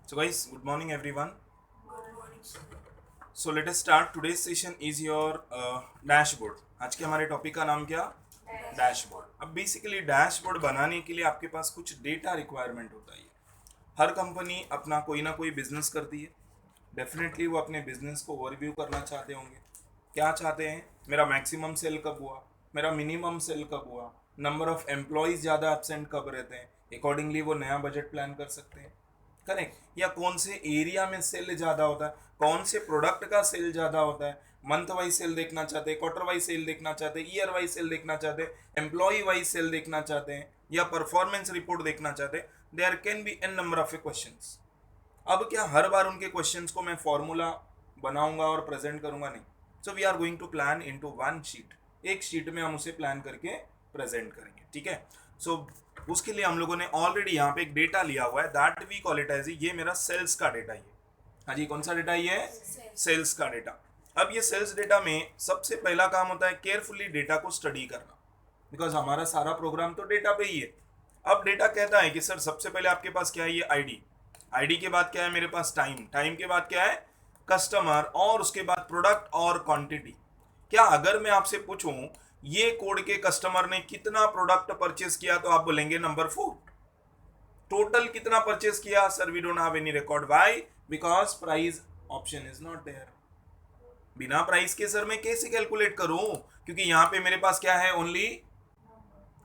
So guys, good morning everyone. So let us start. Today's session is your dashboard. आज के हमारे topic का नाम क्या? डैशबोर्ड. अब बेसिकली डैशबोर्ड बनाने के लिए आपके पास कुछ डेटा रिक्वायरमेंट होता है. हर कंपनी अपना कोई ना कोई बिजनेस करती है. डेफिनेटली वो अपने बिजनेस को ओवरव्यू करना चाहते होंगे. क्या चाहते हैं? मेरा मैक्सिमम सेल कब हुआ, मेरा मिनिमम सेल कब हुआ, नंबर ऑफ एम्प्लॉयज़ ज़्यादा एब्सेंट कब रहते हैं, अकॉर्डिंगली वो नया बजट प्लान कर सकते हैं. करेक्ट. या कौन से एरिया में सेल ज़्यादा होता है, कौन से प्रोडक्ट का सेल ज़्यादा होता है, मंथ वाइज सेल देखना चाहते हैं, क्वार्टर वाइज सेल देखना चाहते हैं, ईयर वाइज सेल देखना चाहते हैं, एम्प्लॉय वाइज सेल देखना चाहते हैं, या परफॉर्मेंस रिपोर्ट देखना चाहते हैं. There can be an number of questions. अब क्या हर बार उनके क्वेश्चंस को मैं फॉर्मूला बनाऊंगा और प्रेजेंट करूंगा? नहीं. So we are going to plan into one sheet. एक शीट में हम उसे प्लान करके प्रेजेंट करेंगे. ठीक है. सो उसके लिए हम लोगों ने ऑलरेडी यहाँ पे एक डेटा लिया हुआ है. That we call it as, ये मेरा सेल्स का डेटा है. हाँ जी, कौन सा डेटा ये? सेल्स का डेटा. अब ये सेल्स डेटा में सबसे पहला काम होता है केयरफुली डेटा को स्टडी करना, बिकॉज हमारा सारा प्रोग्राम तो डेटा पे ही है. अब डेटा कहता है कि सर सबसे पहले आपके पास क्या है? ये आईडी. आईडी के बाद क्या है मेरे पास? टाइम. टाइम के बाद क्या है? कस्टमर. और उसके बाद प्रोडक्ट और क्वांटिटी. क्या अगर मैं आपसे पूछूं ये कोड के कस्टमर ने कितना प्रोडक्ट परचेस किया, तो आप बोलेंगे नंबर 4. टोटल कितना परचेस किया? Sir we don't have any record. Why? Because price option is not there. बिना प्राइस के सर मैं कैसे कैलकुलेट करूं? क्योंकि यहां पे मेरे पास क्या है? Only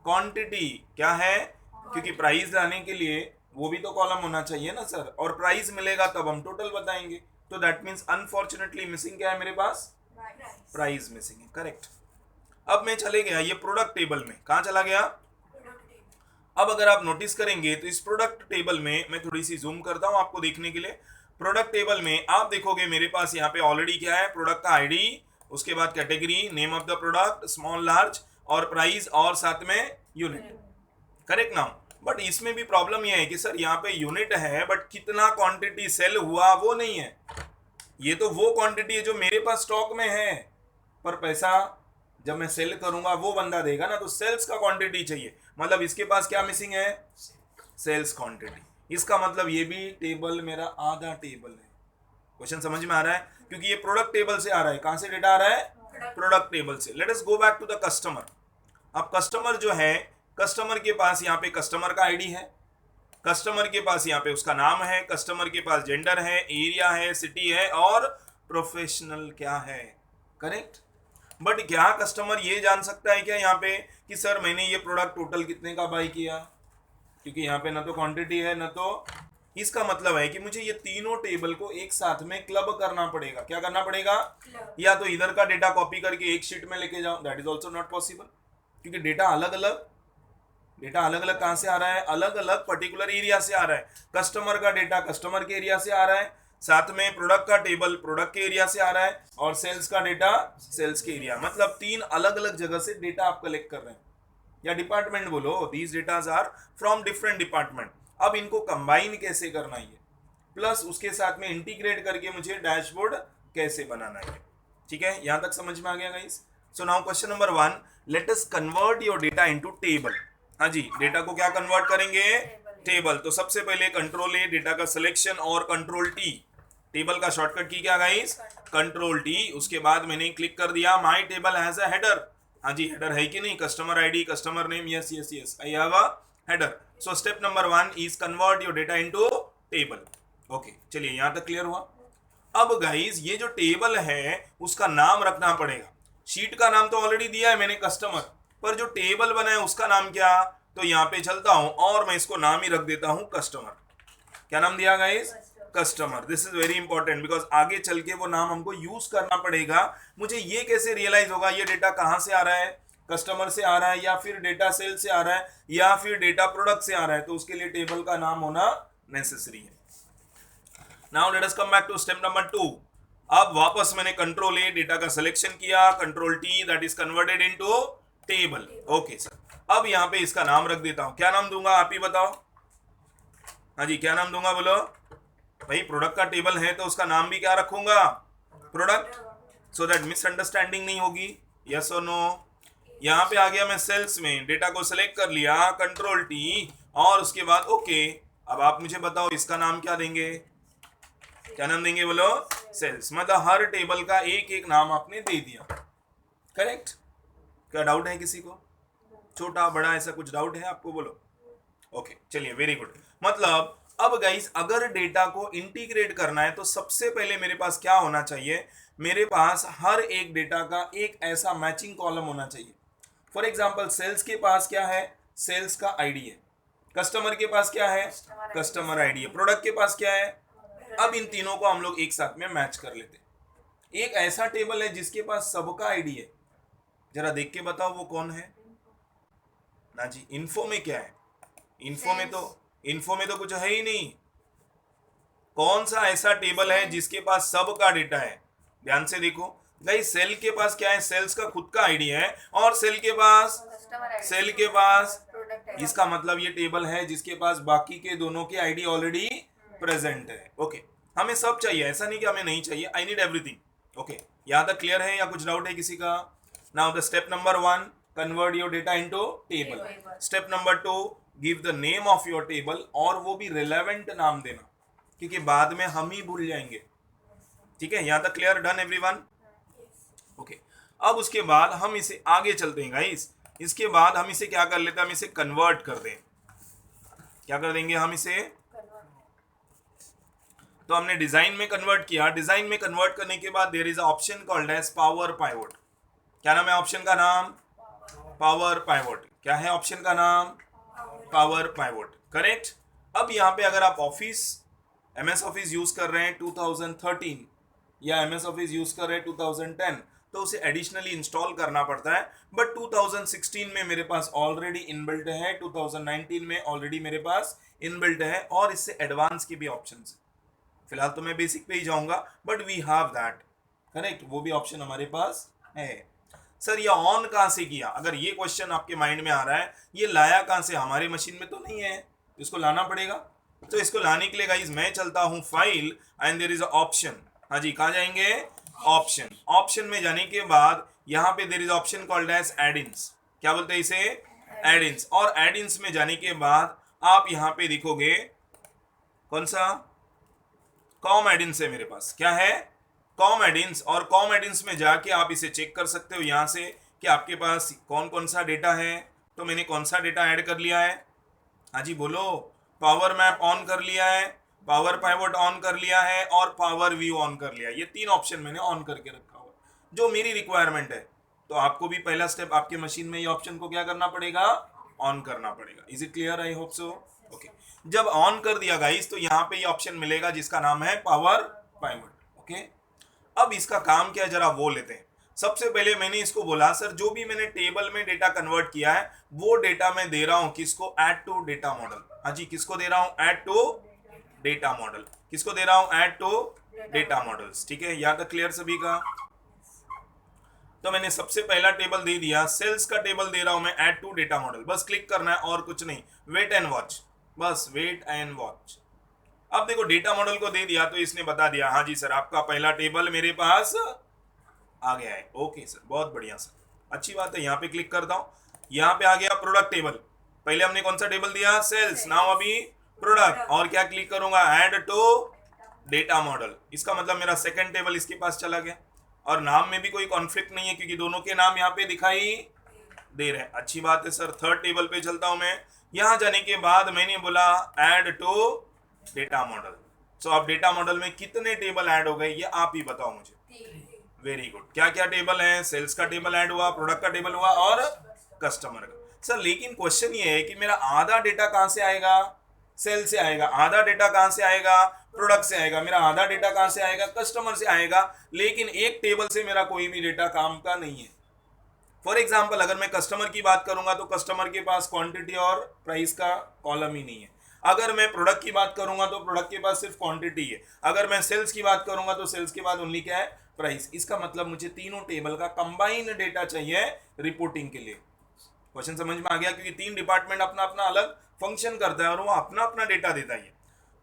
quantity. क्या है? क्योंकि प्राइस लाने के लिए वो भी तो कॉलम होना चाहिए ना सर, और प्राइस मिलेगा तब हम टोटल बताएंगे. तो दैट मीन्स अनफॉर्चुनेटली मिसिंग क्या है मेरे पास? प्राइस मिसिंग है. करेक्ट. अब मैं चले गया ये प्रोडक्ट टेबल में. कहां चला गया? अब अगर आप नोटिस करेंगे तो इस प्रोडक्ट टेबल में मैं थोड़ी सी जूम करता हूं आपको देखने के लिए. प्रोडक्ट टेबल में आप देखोगे मेरे पास यहाँ पे ऑलरेडी क्या है? प्रोडक्ट का आईडी, उसके बाद category, name of the product, small large, और प्राइस, और साथ में यूनिट. Correct now. बट इसमें भी प्रॉब्लम यह है कि सर यहाँ पे यूनिट है बट कितना क्वांटिटी सेल हुआ वो नहीं है. ये तो वो क्वांटिटी है जो मेरे पास स्टॉक में है, पर पैसा जब मैं सेल करूंगा वो बंदा देगा ना, तो सेल्स का क्वांटिटी चाहिए. मतलब इसके पास क्या मिसिंग है? Sales quantity. इसका मतलब ये भी टेबल मेरा आधा टेबल है. क्वेश्चन समझ में आ रहा है? क्योंकि ये प्रोडक्ट टेबल से आ रहा है. कहां से डेटा आ रहा है? प्रोडक्ट टेबल से. Let us go back to the customer. अब कस्टमर जो है, कस्टमर के पास यहाँ पे कस्टमर का आईडी है, कस्टमर के पास यहाँ पे उसका नाम है, कस्टमर के पास जेंडर है, एरिया है, सिटी है, और प्रोफेशनल क्या है. करेक्ट. बट क्या कस्टमर ये जान सकता है क्या यहाँ पे कि सर मैंने ये प्रोडक्ट टोटल कितने का बाई किया? क्योंकि यहाँ पे ना तो क्वांटिटी है ना तो. इसका मतलब है कि मुझे ये तीनों टेबल को एक साथ में क्लब करना पड़ेगा. क्या करना पड़ेगा? या तो इधर का डेटा कॉपी करके एक शीट में लेके जाओ, that is also not possible, क्योंकि डेटा अलग अलग कहां से आ रहा है? अलग अलग पर्टिकुलर एरिया से आ रहा है. कस्टमर का डेटा कस्टमर के एरिया से आ रहा है, साथ में प्रोडक्ट का टेबल प्रोडक्ट के एरिया से आ रहा है, और सेल्स का डेटा सेल्स के एरिया. मतलब तीन अलग अलग जगह से डेटा आप कलेक्ट कर रहे हैं, या डिपार्टमेंट बोलो. These datas are from different department. अब इनको कंबाइन कैसे करना है, प्लस उसके साथ में इंटीग्रेट करके मुझे डैशबोर्ड कैसे बनाना है. ठीक है, यहां तक समझ में आ गया guys? So now question number 1, let us convert your data into table. हाँ जी, डेटा को क्या कन्वर्ट करेंगे? टेबल. तो सबसे पहले कंट्रोल ए, डेटा का सिलेक्शन, और कंट्रोल टी. टेबल का शॉर्टकट की क्या गाइस? Control T. उसके बाद मैंने क्लिक कर दिया my table has a header. हाँ जी, हेडर है कि नहीं? Customer ID, customer name, yes yes yes, I have a header. So step number 1 is convert your data into table. Okay, चलिए यहां तक क्लियर हुआ. अब गाइस ये जो टेबल है उसका नाम रखना पड़ेगा. शीट का नाम तो ऑलरेडी दिया है मैंने कस्टमर, पर जो टेबल बना है उसका नाम क्या? तो यहाँ पे चलता हूं और मैं इसको नाम ही रख देता हूं कस्टमर. क्या नाम दिया guys? Customer. This is very important, because आगे चल के वो नाम हमको यूज करना पड़ेगा. मुझे ये कैसे रियलाइज होगा ये डेटा कहां से आ रहा है? कस्टमर से आ रहा है, या फिर डेटा सेल से आ रहा है, या फिर डेटा प्रोडक्ट से आ रहा है? तो उसके लिए टेबल का नाम होना नेसेसरी है. Now let us come back to step number 2. अब वापस मैंने कंट्रोल ए, डेटा का सिलेक्शन किया, control T, that is converted into table. Okay sir. अब यहाँ पे इसका नाम रख देता हूं. क्या नाम दूंगा आप ही बताओ? हाँ जी, क्या नाम दूंगा बोलो भाई? प्रोडक्ट का टेबल है तो उसका नाम भी क्या रखूंगा? प्रोडक्ट. सो दैट मिसअंडरस्टैंडिंग नहीं होगी. यस और नो? यहाँ पे आ गया मैं सेल्स में, डेटा को सिलेक्ट कर लिया, कंट्रोल टी, और उसके बाद ओके. अब आप मुझे बताओ इसका नाम क्या देंगे? क्या नाम देंगे बोलो? सेल्स। मतलब हर टेबल का एक एक नाम आपने दे दिया, करेक्ट? क्या डाउट है किसी को? छोटा बड़ा ऐसा कुछ डाउट है आपको? बोलो। ओके चलिए, वेरी गुड। मतलब अब गाइस अगर डेटा को इंटीग्रेट करना है तो सबसे पहले मेरे पास क्या होना चाहिए? मेरे पास हर एक डेटा का एक ऐसा मैचिंग कॉलम होना चाहिए। फॉर एग्जांपल सेल्स के पास क्या है? सेल्स का आईडी है। कस्टमर के पास क्या है? कस्टमर आईडी है। प्रोडक्ट के पास क्या है? अब इन तीनों को हम लोग एक साथ में मैच कर लेते हैं। एक ऐसा टेबल है जिसके पास सबका आईडी है, जरा देख के बताओ वो कौन है? ना जी, इन्फो में क्या है? इन्फो में तो कुछ है ही नहीं। कौन सा ऐसा टेबल है जिसके पास सब का डेटा है? ध्यान से देखो गाइस, सेल के पास क्या है? सेल्स का खुद का आईडी है। और सेल के पास इसका मतलब ये टेबल है जिसके पास बाकी के दोनों के आईडी ऑलरेडी प्रेजेंट है। ओके, हमें सब चाहिए, ऐसा नहीं कि हमें नहीं चाहिए। I need everything. ओके, यहाँ तक क्लियर है या कुछ डाउट है किसी का? Now the step number 1, convert your data into table. Step number 2, give the name of your table, और वो भी रिलेवेंट नाम देना, क्योंकि बाद में हम ही भूल जाएंगे। ठीक है, यहाँ तक क्लियर? Done everyone? ओके, अब उसके बाद हम इसे आगे चलते हैं गाइस। इसके बाद हम इसे क्या कर लेते हैं? हम इसे कन्वर्ट कर दें। क्या कर देंगे हम इसे? तो हमने डिजाइन में कन्वर्ट किया। डिजाइन में कन्वर्ट करने के बाद there is a option called as power pivot. क्या नाम है ऑप्शन का? नाम पावर पाइवोट। क्या है ऑप्शन का नाम? Power pivot, correct? अब यहाँ पे अगर आप ऑफिस MS ऑफिस यूज कर रहे हैं 2013 या MS ऑफिस यूज कर रहे हैं 2010, तो उसे एडिशनली इंस्टॉल करना पड़ता है। बट 2016 में मेरे पास ऑलरेडी इनबिल्ट है, 2019 में ऑलरेडी मेरे पास इनबिल्ट है, और इससे एडवांस की भी ऑप्शन है। फिलहाल तो मैं बेसिक पे ही जाऊंगा, but we have that, correct? वो भी ऑप्शन हमारे पास है। सर ये ऑन कहाँ से किया? अगर ये क्वेश्चन आपके माइंड में आ रहा है, ये लाया कहाँ से? हमारे मशीन में तो नहीं है, इसको लाना पड़ेगा। तो इसको लाने के लिए गाइस मैं चलता हूं file and there is a option. हाँ जी, कहाँ जाएंगे? ऑप्शन। ऑप्शन में जाने के बाद यहाँ पे there is option called as add-ins. क्या बोलते हैं इसे? एड-इन्स। और एड-इन्स में जाने के बाद आप यहाँ पे देखोगे कौन सा? कॉम एड-इन्स है मेरे पास। क्या है? कॉम एड-इन्स। और कॉम एड-इन्स में जाके आप इसे चेक कर सकते हो यहाँ से कि आपके पास कौन कौन सा डेटा है। तो मैंने कौन सा डेटा ऐड कर लिया है? हाँ जी बोलो। पावर मैप ऑन कर लिया है, पावर पाइवोट ऑन कर लिया है, और पावर व्यू ऑन कर लिया है। ये 3 ऑप्शन मैंने ऑन करके रखा हुआ जो मेरी रिक्वायरमेंट है। तो आपको भी पहला स्टेप आपके मशीन में ये ऑप्शन को क्या करना पड़ेगा? ऑन करना पड़ेगा। Is it clear? I hope so. Okay, जब ऑन कर दिया गाइस तो यहाँ पे ये ऑप्शन मिलेगा जिसका नाम है पावर पाइवोट। ओके, अब इसका काम क्या है जरा वो लेते हैं। सबसे पहले मैंने इसको बोला सर जो भी मैंने टेबल में डेटा कन्वर्ट किया है वो डेटा मैं दे रहा हूं किसको? Add to data model. हाँ जी, किसको दे रहा हूं? Add to data model. किसको दे रहा हूं? Add to data models. ठीक है, यहाँ तक क्लियर सभी का? तो मैंने सबसे पहला टेबल दे दिया, सेल्स का टेबल दे रहा हूं मैं ऐड टू डेटा मॉडल। बस क्लिक करना है और कुछ नहीं, वेट एंड वॉच, बस वेट एंड वॉच। अब देखो डेटा मॉडल को दे दिया तो इसने बता दिया हाँ जी सर आपका पहला टेबल मेरे पास आ गया है। ओके सर, बहुत बढ़िया सर, अच्छी बात है। यहाँ पे क्लिक करता हूँ, यहाँ पे आ गया प्रोडक्ट टेबल। पहले हमने कौन सा टेबल दिया? सेल्स। नाउ अभी प्रोडक्ट। और क्या क्लिक करूंगा? Add to data model. इसका मतलब मेरा सेकंड टेबल इसके पास चला गया, और नाम में भी कोई कॉन्फ्लिक्ट नहीं है क्योंकि दोनों के नाम यहाँ पे दिखाई दे रहे हैं। अच्छी बात है सर। थर्ड टेबल पे चलता हूं मैं। यहाँ जाने के बाद मैंने बोला ऐड टू डेटा मॉडल। सो अब डेटा मॉडल में कितने टेबल ऐड हो गए ये आप ही बताओ मुझे। Very good. क्या क्या टेबल है? सेल्स का टेबल ऐड हुआ, प्रोडक्ट का टेबल हुआ, और कस्टमर का। सर लेकिन क्वेश्चन ये है कि मेरा आधा डेटा कहां से आएगा? सेल से आएगा। आधा डेटा कहां से आएगा? प्रोडक्ट से आएगा। मेरा आधा डेटा कहां से आएगा? कस्टमर से आएगा। लेकिन एक टेबल से मेरा कोई भी डेटा काम का नहीं है। फॉर एग्जाम्पल अगर मैं कस्टमर की बात करूंगा तो कस्टमर के पास क्वांटिटी और प्राइस का कॉलम ही नहीं है। अगर मैं प्रोडक्ट की बात करूंगा तो प्रोडक्ट के पास सिर्फ क्वांटिटी है। अगर मैं सेल्स की बात करूंगा तो सेल्स के बाद ओनली क्या है? प्राइस। इसका मतलब मुझे तीनों टेबल का कंबाइंड डेटा चाहिए रिपोर्टिंग के लिए। क्वेश्चन समझ में आ गया? क्योंकि 3 डिपार्टमेंट अपना अपना अलग फंक्शन करता है और वो अपना अपना डेटा देता है।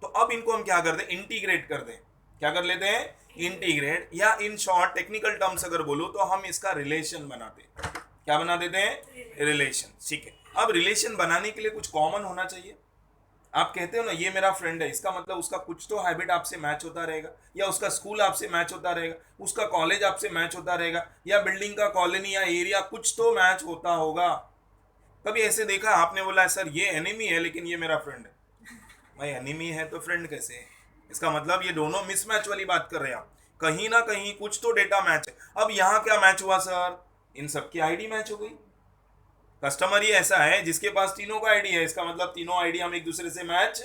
तो अब इनको हम क्या करते हैं? इंटीग्रेट कर दें। क्या कर लेते हैं? इंटीग्रेट, या इन शॉर्ट टेक्निकल टर्म्स अगर बोलो तो हम इसका रिलेशन बनाते हैं। क्या बना देते हैं? रिलेशन। ठीक है, अब रिलेशन बनाने के लिए कुछ कॉमन होना चाहिए। आप कहते हो ना ये मेरा फ्रेंड है, इसका मतलब उसका कुछ तो हैबिट आपसे मैच होता रहेगा, या उसका स्कूल आपसे मैच होता रहेगा, उसका कॉलेज आपसे मैच होता रहेगा, या बिल्डिंग का कॉलोनी या एरिया कुछ तो मैच होता होगा। कभी ऐसे देखा आपने बोला है सर ये एनिमी है लेकिन ये मेरा फ्रेंड है? भाई एनिमी है तो फ्रेंड कैसे है? इसका मतलब ये दोनों मिसमैच वाली बात कर रहे हैं आप। कहीं ना कहीं कुछ तो डेटा मैच है। अब यहाँ क्या मैच हुआ सर? इन सबकी आईडी मैच हो गई। कस्टमर ही ऐसा है जिसके पास तीनों का आईडी है, इसका मतलब तीनों आईडी हम एक दूसरे से मैच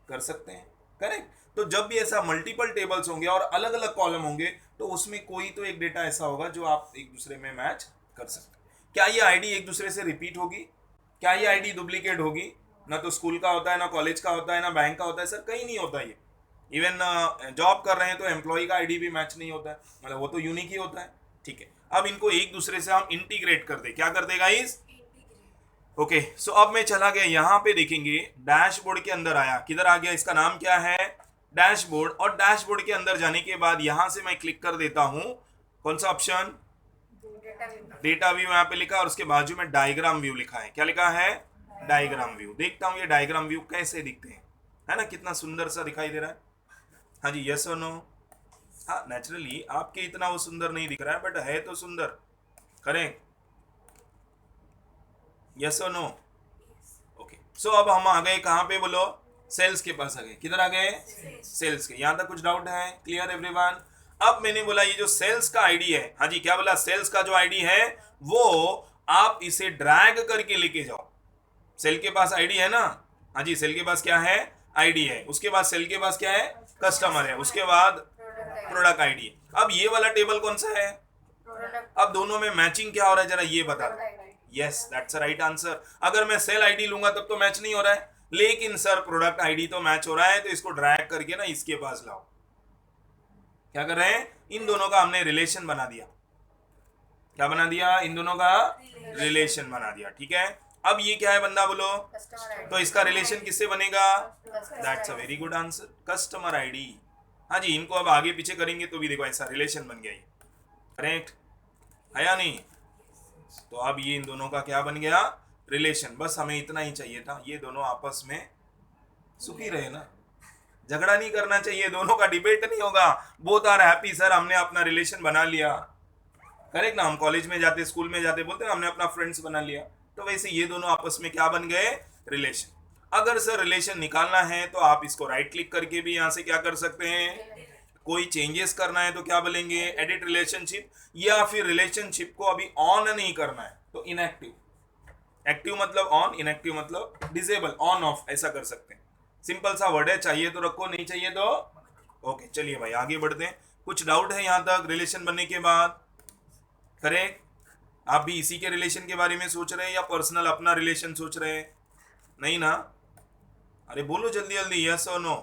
कर सकते हैं। करेक्ट। तो जब भी ऐसा मल्टीपल टेबल्स होंगे और अलग अलग कॉलम होंगे तो उसमें कोई तो एक डेटा ऐसा होगा जो आप एक दूसरे में मैच कर सकते हैं। क्या ये आईडी एक दूसरे से रिपीट होगी? क्या ये आईडी डुप्लीकेट होगी? ना तो स्कूल का होता है, ना कॉलेज का होता है, ना बैंक का होता है सर, कहीं नहीं होता ये। इवन जॉब कर रहे हैं तो एम्प्लॉय का आईडी भी मैच नहीं होता है, मतलब वो तो यूनिक ही होता है। ठीक है, अब इनको एक दूसरे से हम इंटीग्रेट कर दे। क्या कर देगा इस? ओके, सो अब मैं चला गया यहाँ पे, देखेंगे डैशबोर्ड के अंदर आया। किधर आ गया? इसका नाम क्या है? डैशबोर्ड। और डैशबोर्ड के अंदर जाने के बाद यहाँ से मैं क्लिक कर देता हूँ कौन सा ऑप्शन? डेटा व्यू यहाँ पे लिखा, और उसके बाजू में डायग्राम व्यू लिखा है। क्या लिखा है? Diagram view. देखता हूँ ये डायग्राम व्यू कैसे दिखते हैं, है ना, कितना सुंदर सा दिखाई दे रहा है। हाँ जी, यस और नो? हाँ, नेचुरली आपके इतना वो सुंदर नहीं दिख रहा है, बट है तो सुंदर। करेक्ट। यस और नो? ओके, सो अब हम आ गए कहाँ पे बोलो? सेल्स के पास आ गए। किधर आ गए? सेल्स के। यहाँ तक कुछ डाउट है? Clear everyone? अब मैंने बोला ये जो सेल्स का आईडी है, हाँ जी क्या बोला? सेल्स का जो आईडी है वो आप इसे ड्रैग करके लेके जाओ। सेल के पास आईडी है ना? हाँ जी, सेल के पास क्या है? आईडी है। उसके बाद सेल के पास क्या है? कस्टमर है। उसके बाद प्रोडक्ट आईडी है। अब ये वाला टेबल कौन सा है? अब दोनों में मैचिंग क्या हो रहा है जरा ये बता दो। Yes, that's right answer. अगर मैं सेल आईडी लूंगा तब तो मैच नहीं हो रहा है, लेकिन सर प्रोडक्ट आईडी तो मैच हो रहा है, तो इसको ड्रैग करके ना इसके पास लाओ। क्या कर रहे हैं? इन दोनों का हमने रिलेशन बना दिया। क्या बना दिया? इन दोनों का रिलेशन बना दिया। ठीक है, अब ये क्या है बंदा बोलो? तो इसका रिलेशन किससे बनेगा? That's a very good answer, customer ID. हाँ जी, इनको अब आगे पीछे करेंगे तो भी देखो ऐसा रिलेशन बन गया ये। करेक्ट है या नहीं? तो अब ये इन दोनों का क्या बन गया? रिलेशन। बस हमें इतना ही चाहिए था, ये दोनों आपस में सुखी रहे ना, झगड़ा नहीं करना चाहिए, दोनों का डिबेट नहीं होगा, बोथ आर हैप्पी। सर हमने अपना रिलेशन बना लिया। करेक्ट ना? हम कॉलेज में जाते, स्कूल में जाते, बोलते हैं हमने अपना फ्रेंड्स बना लिया। तो वैसे ये दोनों आपस में क्या बन गए? रिलेशन। अगर सर रिलेशन निकालना है तो आप इसको राइट क्लिक करके भी यहाँ से क्या कर सकते हैं? कोई चेंजेस करना है तो क्या बोलेंगे? Edit relationship. या फिर रिलेशनशिप को अभी ऑन नहीं करना है तो इनएक्टिव। एक्टिव मतलब ऑन, इनएक्टिव मतलब डिसेबल, ऑन ऑफ ऐसा कर सकते हैं। सिंपल सा वर्ड है, चाहिए तो रखो, नहीं चाहिए तो ओके। चलिए भाई आगे बढ़ते हैं। कुछ डाउट है यहाँ तक रिलेशन बनने के बाद? करेक्ट। आप भी इसी के रिलेशन के बारे में सोच रहे हैं या पर्सनल अपना रिलेशन सोच रहे हैं? नहीं ना? अरे बोलो जल्दी जल्दी, यस और नो,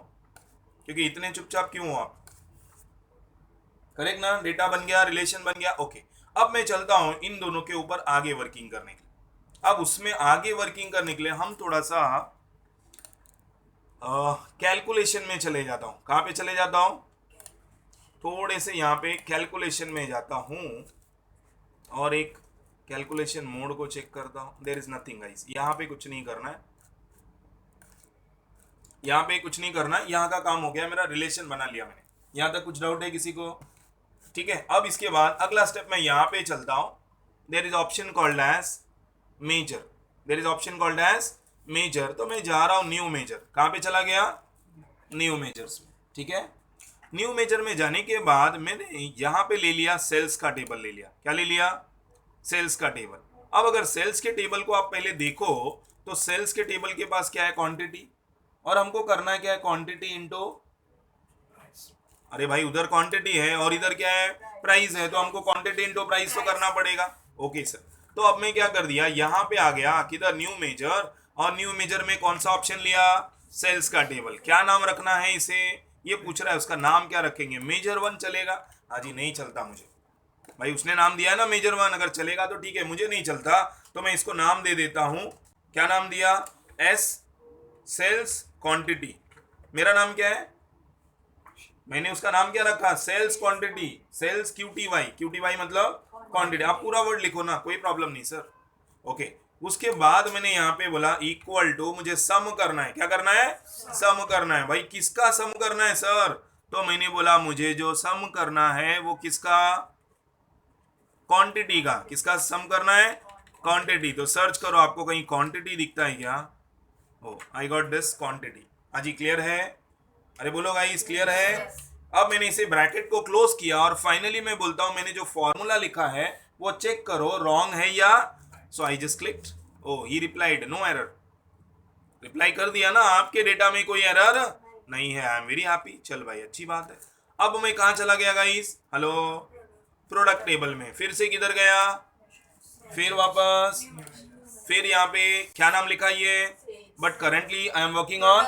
क्योंकि इतने चुपचाप क्यों हो आप? करेक्ट ना? डेटा बन गया, रिलेशन बन गया, ओके। अब मैं चलता हूं इन दोनों के ऊपर आगे वर्किंग करने के लिए। अब उसमें आगे वर्किंग करने के लिए हम थोड़ा सा कैलकुलेशन में चले जाता हूं। कहाँ पे चले जाता हूं? थोड़े से यहाँ पे कैलकुलेशन में जाता हूं और एक कैलकुलेशन मोड को चेक करता हूं। देयर इज नथिंग गाइस, यहाँ पे कुछ नहीं करना है, यहाँ पे कुछ नहीं करना है, यहाँ का काम हो गया मेरा, रिलेशन बना लिया मैंने। यहाँ तक कुछ डाउट है किसी को? ठीक है, अब इसके बाद अगला स्टेप मैं यहाँ पे चलता हूँ। There is option called as measure. There is option called as measure. तो मैं जा रहा हूँ न्यू मेजर। कहाँ पे चला गया? न्यू मेजर्स में। ठीक है, न्यू मेजर में जाने के बाद मैंने यहाँ पे ले लिया सेल्स का टेबल ले लिया। क्या ले लिया? सेल्स का टेबल। अब अगर सेल्स के टेबल को आप पहले देखो तो सेल्स के टेबल के पास क्या है? क्वांटिटी। और हमको करना है क्या है? क्वांटिटी इंटू, अरे भाई उधर क्वांटिटी है और इधर क्या है? प्राइस है, तो हमको क्वांटिटी इंटू प्राइस तो करना पड़ेगा। ओके सर, तो अब मैं क्या कर दिया, यहाँ पे आ गया किधर? New measure. और न्यू मेजर में कौन सा ऑप्शन लिया? सेल्स का टेबल। क्या नाम रखना है इसे? ये पूछ रहा है, उसका नाम क्या रखेंगे? मेजर वन चलेगा? हाँ जी, नहीं चलता मुझे भाई, उसने नाम दिया है ना मेजर वन, अगर चलेगा तो ठीक है, मुझे नहीं चलता तो मैं इसको नाम दे देता हूँ। क्या नाम दिया? As sales quantity. मेरा नाम क्या है? मैंने उसका नाम क्या रखा? Sales quantity. Sales QTY. QTY मतलब क्वांटिटी। आप पूरा वर्ड लिखो ना, कोई प्रॉब्लम नहीं सर। ओके, उसके बाद मैंने यहाँ पे बोला इक्वल टू, मुझे सम करना है। क्या करना है? सम करना है। भाई किसका सम करना है सर? तो मैंने बोला मुझे जो सम करना है वो किसका? क्वांटिटी का। किसका सम करना है? क्वांटिटी। तो सर्च करो, आपको कहीं क्वांटिटी दिखता है क्या? ओ आई गॉट दिस क्वांटिटी। हाँ जी, क्लियर है? अरे बोलो गाइस, क्लियर है? अब मैंने इसे ब्रैकेट को क्लोज किया और फाइनली मैं बोलता हूं मैंने जो फॉर्मूला लिखा है वो चेक करो रॉन्ग है या। So I just clicked, oh he replied no error. Reply कर दिया ना, आपके डेटा में कोई एरर नहीं है। I am very happy. चल भाई, अच्छी बात है। अब मैं कहाँ चला गया गाइस? हेलो, प्रोडक्ट टेबल में। फिर से किधर गया? फिर वापस, फिर यहाँ पे क्या नाम लिखा ये? But currently I am working on.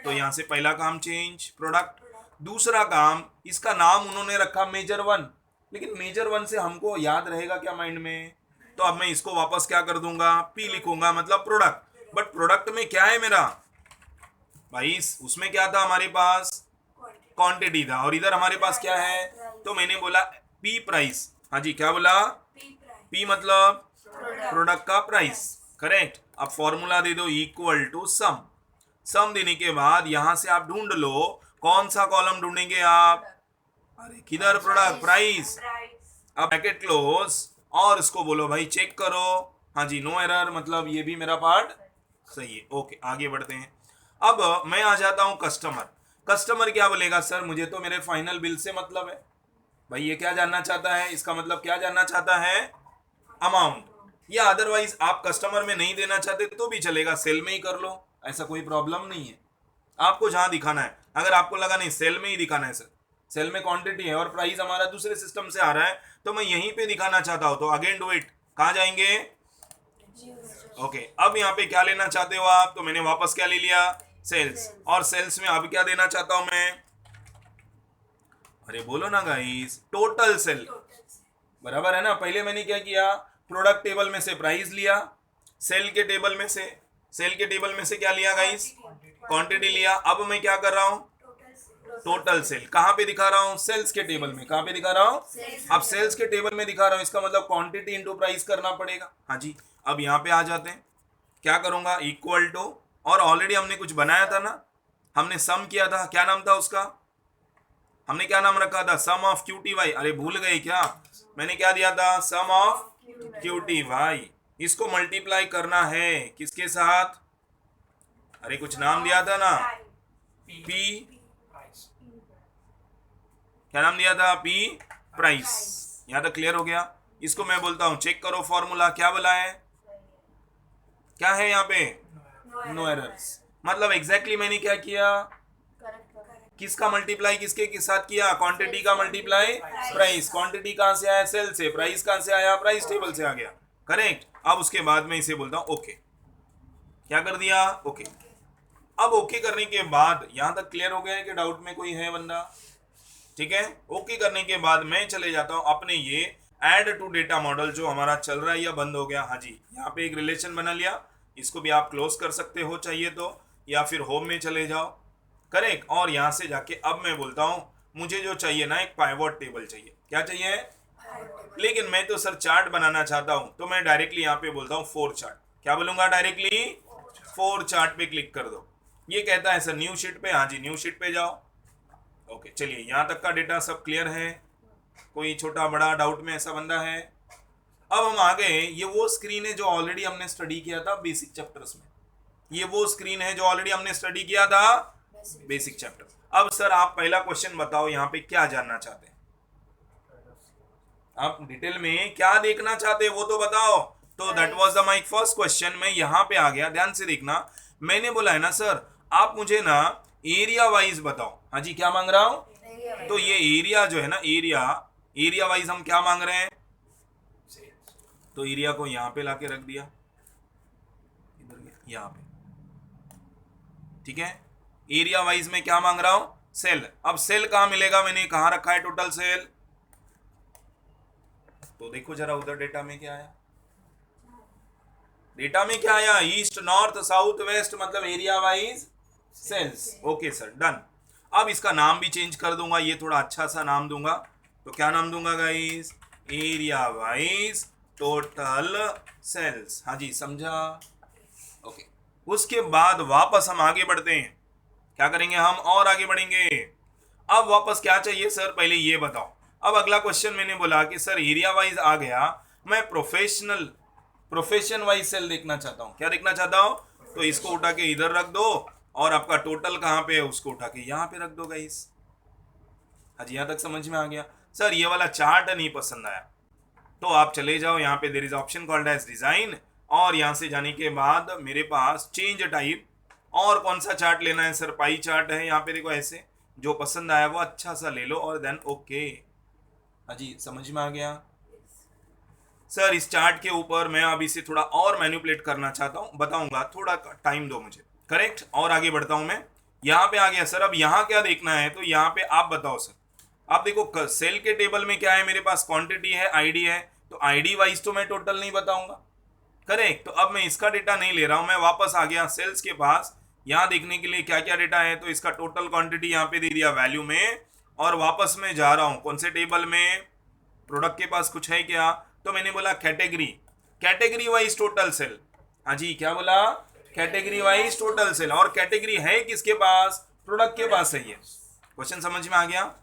तो यहाँ से पहला काम चेंज प्रोडक्ट। दूसरा काम, इसका नाम उन्होंने रखा मेजर वन, लेकिन मेजर वन से हमको याद रहेगा क्या माइंड में? तो अब मैं इसको वापस क्या कर दूंगा? पी लिखूंगा, मतलब प्रोडक्ट। बट प्रोडक्ट में क्या है मेरा भाई? उसमें क्या था हमारे पास? क्वांटिटी था। और इधर हमारे पास क्या है? तो मैंने बोला पी प्राइस। हाँ जी, क्या बोला? पी मतलब प्रोडक्ट का प्राइस। करेक्ट। अब फॉर्मूला दे दो इक्वल टू सम। सम देने के बाद यहां से आप ढूंढ लो कौन सा कॉलम ढूंढेंगे आप? अरे किधर? Product price. अब ब्रैकेट क्लोज और इसको बोलो भाई चेक करो। हाँ जी, नो एरर, मतलब ये भी मेरा पार्ट सही है। ओके, आगे बढ़ते हैं। अब मैं आ जाता हूं कस्टमर। कस्टमर क्या बोलेगा? सर मुझे तो मेरे फाइनल बिल से मतलब है। भाई ये क्या जानना चाहता है? इसका मतलब क्या जानना चाहता है? अमाउंट। या अदरवाइज आप कस्टमर में नहीं देना चाहते तो भी चलेगा, सेल में ही कर लो, ऐसा कोई प्रॉब्लम नहीं है। आपको जहां दिखाना है, अगर आपको लगा नहीं सेल में ही दिखाना है सर, सेल में क्वांटिटी है और प्राइस हमारा दूसरे सिस्टम से आ रहा है, तो मैं यहीं पे दिखाना चाहता हूं, तो अगेन डू इट। कहां जाएंगे? ओके, अब यहाँ पे क्या लेना चाहते हो आप? तो मैंने वापस क्या ले लिया? सेल्स। और सेल्स में अब क्या देना चाहता हूं मैं? अरे बोलो ना गाइस, टोटल सेल। बराबर है ना? पहले मैंने क्या किया? प्रोडक्ट टेबल में से प्राइस लिया, सेल के टेबल में से क्या लिया गाइस? क्वांटिटी लिया। अब मैं क्या कर रहा हूं? Total sale. कहां पे दिखा रहा हूं? सेल्स के टेबल में। कहां पे दिखा रहा हूं? अब सेल्स के टेबल में दिखा रहा हूं, इसका मतलब क्वांटिटी इंटू प्राइस करना पड़ेगा। हाँ जी, अब यहाँ पे आ जाते हैं। क्या करूंगा? इक्वल टू, और ऑलरेडी हमने कुछ बनाया था ना, हमने सम किया था। क्या नाम था उसका? हमने क्या नाम रखा था? सम ऑफ क्यू टी वाई। अरे भूल गए क्या? मैंने क्या दिया था? सम ऑफ क्यू टी वाई। इसको मल्टीप्लाई करना है किसके साथ? अरे कुछ नाम दिया था ना, पी। क्या नाम दिया था? P price. यहां तक क्लियर हो गया? इसको मैं बोलता हूं चेक करो फॉर्मूला। क्या बोला है? क्या है यहाँ पे? No errors. मतलब एग्जैक्टली मैंने क्या किया? किसका मल्टीप्लाई किसके के साथ किया? क्वांटिटी का मल्टीप्लाई प्राइस। क्वांटिटी कहां से आया? सेल से। प्राइस कहां से आया? प्राइस टेबल से आ गया। करेक्ट। अब उसके बाद मैं इसे बोलता हूं ओके। क्या कर दिया? ओके। अब ओके करने के बाद यहां तक क्लियर हो गया है कि डाउट में कोई है बंदा? ठीक है। ओके करने के बाद मैं चले जाता हूं अपने ये ऐड टू डेटा मॉडल जो हमारा चल रहा है या बंद हो गया। हाँ जी, यहाँ पे एक रिलेशन बना लिया, इसको भी आप क्लोज कर सकते हो चाहिए तो, या फिर होम में चले जाओ। करेक्ट। और यहाँ से जाके अब मैं बोलता हूँ मुझे जो चाहिए ना, एक पाइवट टेबल चाहिए। क्या चाहिए? लेकिन मैं तो सर चार्ट बनाना चाहता हूं, तो मैं डायरेक्टली यहाँ पे बोलता हूँ 4 चार्ट। क्या बोलूंगा? डायरेक्टली 4 चार्ट पे क्लिक कर दो। ये कहता है सर न्यू शीट पे। हाँ जी, न्यू शीट पे जाओ। ओके, चलिए यहाँ तक का डेटा सब क्लियर है? कोई छोटा बड़ा डाउट में ऐसा बंदा है? अब हम आ गए, ये वो स्क्रीन है जो ऑलरेडी हमने स्टडी किया था बेसिक चैप्टर्स में। ये वो स्क्रीन है जो ऑलरेडी हमने स्टडी किया था बेसिक चैप्टर। अब सर आप पहला क्वेश्चन बताओ, यहाँ पे क्या जानना चाहते हैं? आप डिटेल में क्या देखना चाहते हैं वो तो बताओ। तो that was the my first question. मैं यहाँ पे आ गया, ध्यान से देखना। मैंने बोला है ना सर आप मुझे ना एरिया वाइज बताओ। हाँ जी, क्या मांग रहा हूं? तो ये एरिया जो है ना, एरिया वाइज हम क्या मांग रहे हैं? तो एरिया को यहाँ पे लाके रख दिया, इधर गया यहाँ पे। ठीक है, एरिया वाइज में क्या मांग रहा हूं? सेल। अब सेल कहां मिलेगा? मैंने कहां रखा है टोटल सेल? तो देखो जरा उधर डेटा में क्या आया। डेटा में क्या आया? ईस्ट, नॉर्थ, साउथ, वेस्ट, मतलब area wise sales. Okay sir, done. अब इसका नाम भी चेंज कर दूंगा, ये थोड़ा अच्छा सा नाम दूंगा। तो क्या नाम दूंगा guys? Area wise total sales. हाँ जी, समझा? ओके। उसके बाद वापस हम आगे बढ़ते हैं। क्या करेंगे हम? और आगे बढ़ेंगे। अब वापस क्या चाहिए सर, पहले ये बताओ। अब अगला क्वेश्चन मैंने बोला कि सर एरिया वाइज आ गया, मैं प्रोफेशन वाइज सेल देखना चाहता हूँ। क्या देखना चाहता हूँ? तो इसको उठा के इधर रख दो, और आपका टोटल कहाँ पे है उसको उठा के यहाँ पे रख दो गाइस। हाँ जी, यहाँ तक समझ में आ गया? सर ये वाला चार्ट नहीं पसंद आया तो आप चले जाओ, यहाँ पे there is option called as design, और यहाँ से जाने के बाद मेरे पास चेंज टाइप, और कौन सा चार्ट लेना है सर? पाई चार्ट है। यहाँ पे देखो ऐसे जो पसंद आया वो अच्छा सा ले लो, और देन ओके। हाँ जी, समझ में आ गया? सर इस चार्ट के ऊपर मैं अब इसे थोड़ा और मैनिपुलेट करना चाहता हूँ, बताऊंगा, थोड़ा टाइम दो मुझे। करेक्ट, और आगे बढ़ता हूं मैं। यहाँ पे आ गया सर, अब यहाँ क्या देखना है? तो यहाँ पे आप बताओ सर। आप देखो सेल के टेबल में क्या है मेरे पास? क्वांटिटी है, आईडी है, तो आईडी वाइज तो मैं टोटल नहीं बताऊंगा। करेक्ट, तो अब मैं इसका डेटा नहीं ले रहा हूं, मैं वापस आ गया सेल्स के पास। यहाँ देखने के लिए क्या क्या डेटा है, तो इसका टोटल क्वांटिटी यहाँ पे दे दिया वैल्यू में, और वापस मैं जा रहा हूँ कौन से टेबल में? प्रोडक्ट के पास कुछ है क्या? तो मैंने बोला category, category wise total cell. हाँ जी, क्या बोला? Category wise total cell. और कैटेगरी है किसके पास? प्रोडक्ट के पास है। ये क्वेश्चन समझ में आ गया?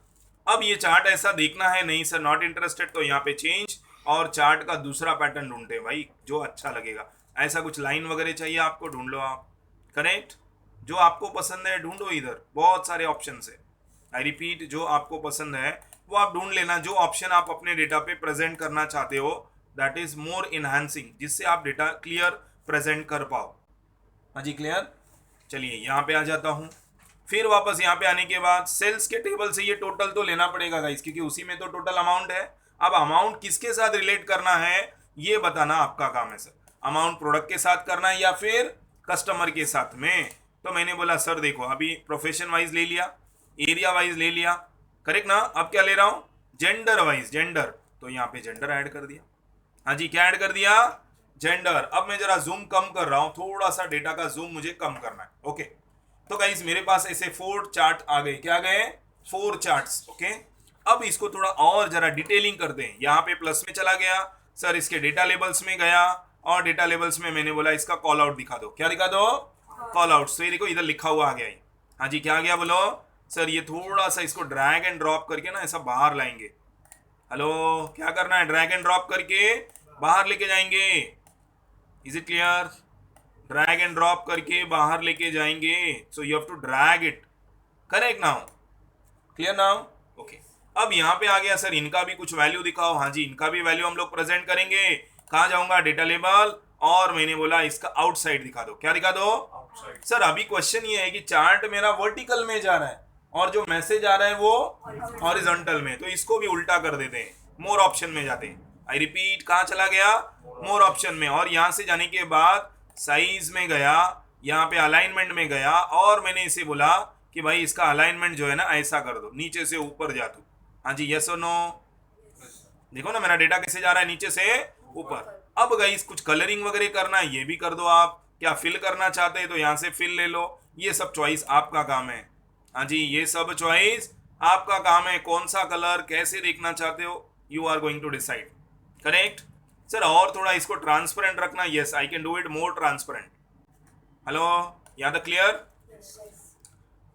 अब ये चार्ट ऐसा देखना है नहीं सर, नॉट इंटरेस्टेड, तो यहाँ पे चेंज, और चार्ट का दूसरा पैटर्न ढूंढते हैं भाई जो अच्छा लगेगा। ऐसा कुछ लाइन वगैरह चाहिए आपको, ढूंढ लो आप। करेक्ट, जो आपको पसंद है ढूंढो, इधर बहुत सारे ऑप्शन है। आई रिपीट, जो आपको पसंद है वो आप ढूंढ लेना, जो ऑप्शन आप अपने डेटा पे प्रेजेंट करना चाहते हो, दैट इज मोर इनहांसिंग, जिससे आप डेटा क्लियर प्रेजेंट कर पाओ। हाँ जी, क्लियर? चलिए यहाँ पे आ जाता हूँ। फिर वापस यहाँ पे आने के बाद सेल्स के टेबल से ये टोटल तो लेना पड़ेगा गाइस, क्योंकि उसी में तो टोटल अमाउंट है। अब अमाउंट किसके साथ रिलेट करना है ये बताना आपका काम है सर। अमाउंट प्रोडक्ट के साथ करना है या फिर कस्टमर के साथ में? तो मैंने बोला सर देखो, अभी प्रोफेशन वाइज ले लिया, एरिया वाइज ले लिया, करेक्ट ना? अब क्या ले रहा हूँ? जेंडर वाइज, जेंडर, तो यहाँ पे जेंडर ऐड कर दिया। हाँ जी, क्या ऐड कर दिया? जेंडर। अब मैं जरा जूम कम कर रहा हूं, थोड़ा सा डेटा का जूम मुझे कम करना है। ओके, तो गाइस मेरे पास ऐसे 4 चार्ट आ गए। क्या गए? 4 चार्ट्स। ओके, अब इसको थोड़ा और जरा डिटेलिंग कर दें। यहाँ पे प्लस में चला गया सर, इसके डेटा लेबल्स में गया, और डेटा लेबल्स में मैंने बोला इसका कॉल आउट दिखा दो। क्या दिखा दो? Call out. तो ये देखो इधर लिखा हुआ आ गया। हाँ जी, क्या आ गया बोलो सर? ये थोड़ा सा इसको ड्रैग एंड ड्रॉप करके ना ऐसा बाहर लाएंगे। हेलो, क्या करना है? ड्रैग एंड ड्रॉप करके बाहर लेके जाएंगे। Is it clear? Drag and drop करके बाहर लेके जाएंगे, so you have to drag it. Correct now? Clear now? Okay, अब यहाँ पे आ गया सर, इनका भी कुछ वैल्यू दिखाओ। हाँ जी, इनका भी वैल्यू हम लोग प्रेजेंट करेंगे। कहाँ जाऊंगा? डेटा लेबल, और मैंने बोला इसका आउटसाइड दिखा दो। क्या दिखा दो? सर अभी क्वेश्चन ये है कि चार्ट मेरा वर्टिकल में जा रहा है, और जो मैसेज आ रहा है वो हॉरिजॉन्टल में, तो इसको भी उल्टा कर देते हैं, मोर ऑप्शन में जाते हैं। आई रिपीट, कहाँ चला गया? मोर ऑप्शन में, और यहाँ से जाने के बाद साइज में गया, यहाँ पे अलाइनमेंट में गया, और मैंने इसे बोला कि भाई इसका अलाइनमेंट जो है ना ऐसा कर दो, नीचे से ऊपर जा तू। हाँ जी, यस और नो? देखो ना मेरा डेटा कैसे जा रहा है, नीचे से ऊपर। अब गाइस कुछ कलरिंग वगैरह करना है, ये भी कर दो आप। क्या फिल करना चाहते हैं तो यहाँ से फिल ले लो। ये सब चॉइस आपका काम है। हाँ जी, ये सब चॉइस आपका काम है। कौन सा कलर कैसे देखना चाहते हो, you are going to decide. Correct sir? और थोड़ा इसको ट्रांसपेरेंट रखना। Yes, I can do it more transparent. Hello, यहाँ तक क्लियर?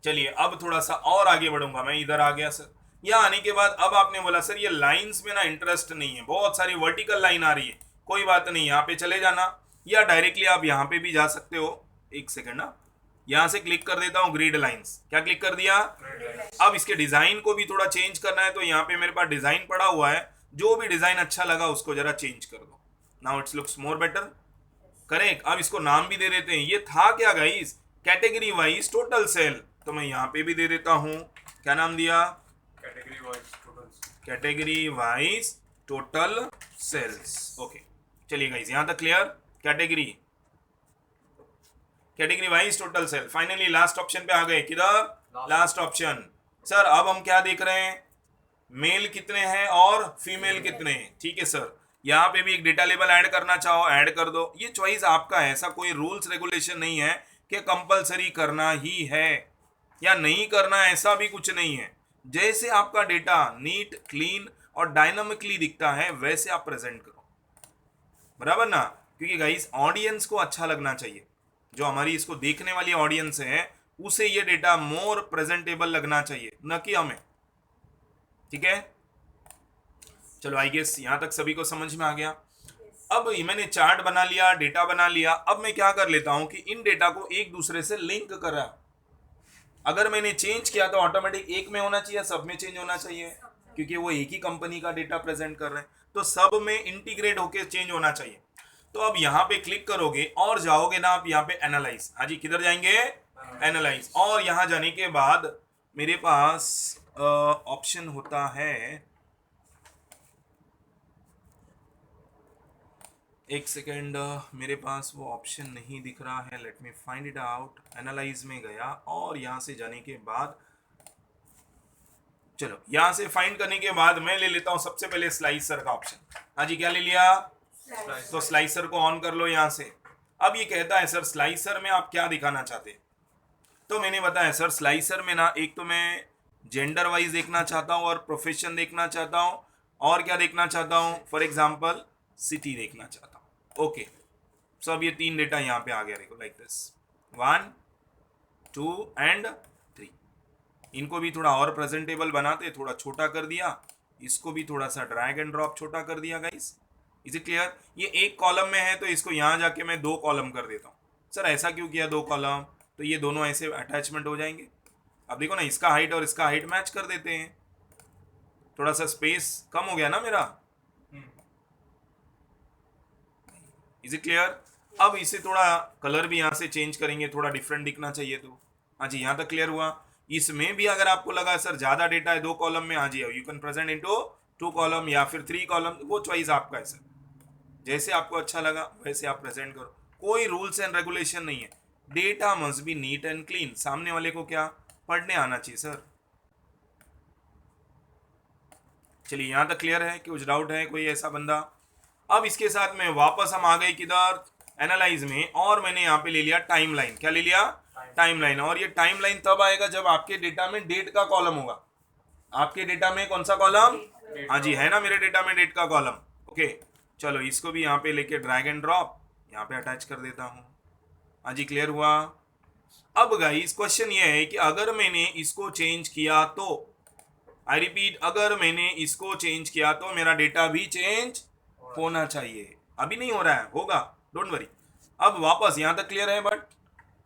चलिए अब थोड़ा सा और आगे बढ़ूंगा मैं। इधर आ गया सर। यहाँ आने के बाद अब आपने बोला सर ये लाइंस में ना इंटरेस्ट नहीं है, बहुत सारी वर्टिकल लाइन आ रही है। कोई बात नहीं, यहाँ पे चले जाना, या डायरेक्टली आप यहाँ पे भी जा सकते हो। एक सेकेंड ना, यहाँ से क्लिक कर देता हूँ ग्रिड लाइंस। क्या क्लिक कर दिया? अब इसके डिजाइन को भी थोड़ा चेंज करना है, तो यहाँ पे मेरे पास डिजाइन पड़ा हुआ है, जो भी डिजाइन अच्छा लगा उसको जरा चेंज कर दो। Now it's looks more better. Correct, अब इसको नाम भी दे देते हैं। ये था क्या guys? Category wise total cell. तो मैं यहाँ पे भी दे देता हूँ, क्या नाम दिया? Category wise total sales. Okay, चलिए गाइस यहाँ तक क्लियर? Category wise total sale. Finally last option पे आ गए। किधर? Last option. सर अब हम क्या देख रहे हैं? मेल कितने हैं और फीमेल कितने हैं। ठीक है सर, यहाँ पे भी एक डेटा लेबल ऐड करना चाहो ऐड कर दो। ये चॉइस आपका है, ऐसा कोई रूल्स रेगुलेशन नहीं है कि कंपलसरी करना ही है या नहीं करना, ऐसा भी कुछ नहीं है। जैसे आपका डेटा नीट, क्लीन और डायनामिकली दिखता है वैसे आप प्रेजेंट करो। बराबर ना, क्योंकि गाइस ऑडियंस को अच्छा लगना चाहिए, जो हमारी इसको देखने वाली ऑडियंस है उसे ये डेटा मोर प्रेजेंटेबल लगना चाहिए, न कि हमें। ठीक है, चलो आई गेस यहां तक सभी को समझ में आ गया। अब मैंने चार्ट बना लिया, डेटा बना लिया, अब मैं क्या कर लेता हूं कि इन डेटा को एक दूसरे से लिंक कर रहा। अगर मैंने चेंज किया तो ऑटोमेटिक एक में होना चाहिए, सब में चेंज होना चाहिए, क्योंकि वो एक ही कंपनी का डेटा प्रेजेंट कर रहे हैं, तो सब में इंटीग्रेट होकर चेंज होना चाहिए। तो अब यहाँ पे क्लिक करोगे और जाओगे ना आप यहाँ पे एनालाइज। हाँ जी, किधर जाएंगे? एनालाइज। और यहाँ जाने के बाद मेरे पास ऑप्शन होता है, एक सेकेंड, मेरे पास वो ऑप्शन नहीं दिख रहा है, late me find it out. Analyse में गया और यहाँ से जाने के बाद, चलो यहाँ से फाइंड करने के बाद मैं ले लेता हूँ सबसे पहले स्लाइसर का ऑप्शन। हाँ जी, क्या ले लिया? तो स्लाइसर को ऑन कर लो यहाँ से। अब ये कहता है सर स्लाइसर में आप क्या दिखाना चाहते हैं? तो मैंने बताया सर स्लाइसर में ना, एक तो मैं जेंडर वाइज देखना चाहता हूँ और प्रोफेशन देखना चाहता हूँ, और क्या देखना चाहता हूँ, फॉर एग्जाम्पल सिटी देखना चाहता हूँ। ओके, सो अब ये 3 डेटा यहाँ पे आ गया, देखो लाइक दिस 1 2 एंड 3। इनको भी थोड़ा और प्रेजेंटेबल बनाते, थोड़ा छोटा कर दिया, इसको भी थोड़ा सा ड्रैग एंड ड्रॉप छोटा कर दिया गाइस। Is it clear? ये एक कॉलम में है तो इसको यहाँ जाके मैं 2 कॉलम कर देता हूँ। सर ऐसा क्यों किया 2 कॉलम? तो ये दोनों ऐसे अटैचमेंट हो जाएंगे। अब देखो ना, इसका हाइट और इसका हाइट मैच कर देते हैं, थोड़ा सा स्पेस कम हो गया ना मेरा। Is it clear? अब इसे थोड़ा कलर भी यहाँ से चेंज करेंगे, थोड़ा डिफरेंट दिखना चाहिए तो। हाँ जी, यहाँ तक क्लियर हुआ। इसमें भी अगर आपको लगा सर ज्यादा डेटा है 2 कॉलम में, हाँ जी you can present into 2 column या फिर 3 कॉलम, वो चॉइस आपका है सर, जैसे आपको अच्छा लगा वैसे आप प्रेजेंट करो। कोई रूल्स एंड रेगुलेशन नहीं है, data must be neat and clean. सामने वाले को क्या पढ़ने आना चाहिए सर। चलिए यहाँ तक क्लियर है कि कुछ डाउट है कोई ऐसा बंदा? अब इसके साथ में वापस हम आ गए किधर? एनालाइज में, और मैंने यहाँ पे ले लिया टाइमलाइन। क्या ले लिया? टाइमलाइन। और ये टाइमलाइन तब आएगा जब आपके डेटा में डेट का कॉलम होगा। आपके डेटा में कौन सा कॉलम? हाँ जी, है ना मेरे डेटा में डेट का कॉलम। ओके, चलो इसको भी यहाँ पे लेके ड्रैग एंड ड्रॉप यहाँ पे अटैच कर देता हूँ। हाँ जी, क्लियर हुआ? अब गाइस क्वेश्चन ये है कि अगर मैंने इसको चेंज किया तो, आई रिपीट, अगर मैंने इसको चेंज किया तो मेरा डेटा भी चेंज होना चाहिए। अभी नहीं हो रहा है, होगा, डोंट वरी। अब वापस यहाँ तक क्लियर है? बट